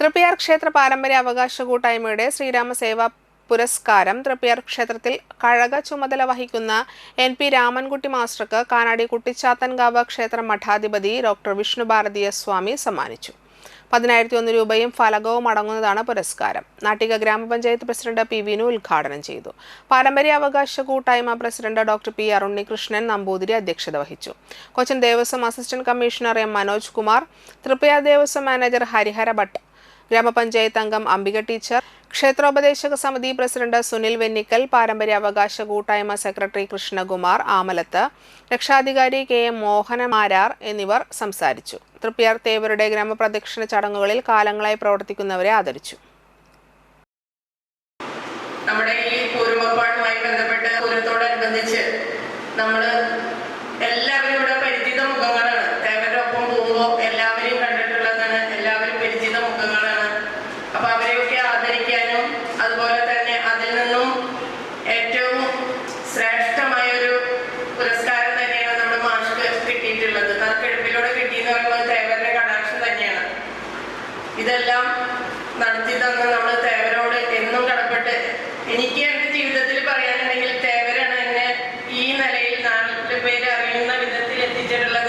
തൃപ്പയാർ ക്ഷേത്ര പാരമ്പര്യ അവകാശ കൂട്ടായ്മയുടെ ശ്രീരാമ സേവാ പുരസ്കാരം തൃപ്പയാർ ക്ഷേത്രത്തിൽ കഴക ചുമതല വഹിക്കുന്ന NP രാമൻകുട്ടി മാസ്റ്റർക്ക് കാനാടി കുട്ടിച്ചാത്തൻകാവ് ക്ഷേത്ര മഠാധിപതി ഡോക്ടർ വിഷ്ണു ഭാരതീയ സ്വാമി സമ്മാനിച്ചു. 10,001 രൂപയും ഫലകവും അടങ്ങുന്നതാണ് പുരസ്കാരം. നാട്ടിക ഗ്രാമപഞ്ചായത്ത് പ്രസിഡന്റ് P. വിനു ഉദ്ഘാടനം ചെയ്തു. പാരമ്പര്യാവകാശ കൂട്ടായ്മ president doctor P. Arunnikrishnan Namboothiri അധ്യക്ഷത വഹിച്ചു. Cochin Devaswom assistant commissioner M. Manoj Kumar, Thriprayar Devaswom manager Harihara Bhatt, ഗ്രാമപഞ്ചായത്ത് അംഗം അംബിക ടീച്ചർ, ക്ഷേത്രോപദേശക സമിതി പ്രസിഡന്റ് സുനിൽ വെന്നിക്കൽ, പാരമ്പര്യാവകാശ കൂട്ടായ്മ സെക്രട്ടറി കൃഷ്ണകുമാർ ആമലത്ത്, രക്ഷാധികാരി KM മോഹനമാരാർ എന്നിവർ സംസാരിച്ചു. തൃപ്പയാർ തേവരുടെ ഗ്രാമപ്രദക്ഷിണ ചടങ്ങുകളിൽ കാലങ്ങളായി പ്രവർത്തിക്കുന്നവരെ ആദരിച്ചു. നമ്മുടെ ഈ പൂരമപ്പാടുമായി ബന്ധപ്പെട്ട പൂരത്തോടനുബന്ധിച്ച് നമ്മൾ എല്ലാവരും ഇവിടെ പരിചിത മുഖങ്ങളാണ്. തേവരുടെ ഒപ്പം പോകുമ്പോൾ എല്ലാവരെയും കണ്ടിട്ടുള്ളതാണ്, എല്ലാവരും പരിചിത മുഖങ്ങളാണ്. അപ്പൊ അവരെയൊക്കെ ആദരിക്കാനും അതുപോലെ തന്നെ അതിൽ നിന്നും ഏറ്റവും ശ്രേഷ്ഠമായൊരു പുരസ്കാരം തന്നെയാണ് നമ്മുടെ മാഷ്ക്ക് കിട്ടിയിട്ടുള്ളത്. നറുക്കെടുപ്പിലൂടെ കിട്ടിയെന്ന് പറയുമ്പോൾ തേവരുടെ കടാക്ഷം തന്നെയാണ്. ഇതെല്ലാം നടത്തി തന്ന് നമ്മൾ തേവരോട് എന്നും കടപ്പെട്ട്, എനിക്ക് എൻ്റെ ജീവിതത്തിൽ പറയാനുണ്ടെങ്കിൽ തേവരാണ് എന്നെ ഈ നിലയിൽ 4 പേര് അറിയുന്ന വിധത്തിൽ എത്തിച്ചിട്ടുള്ളത്.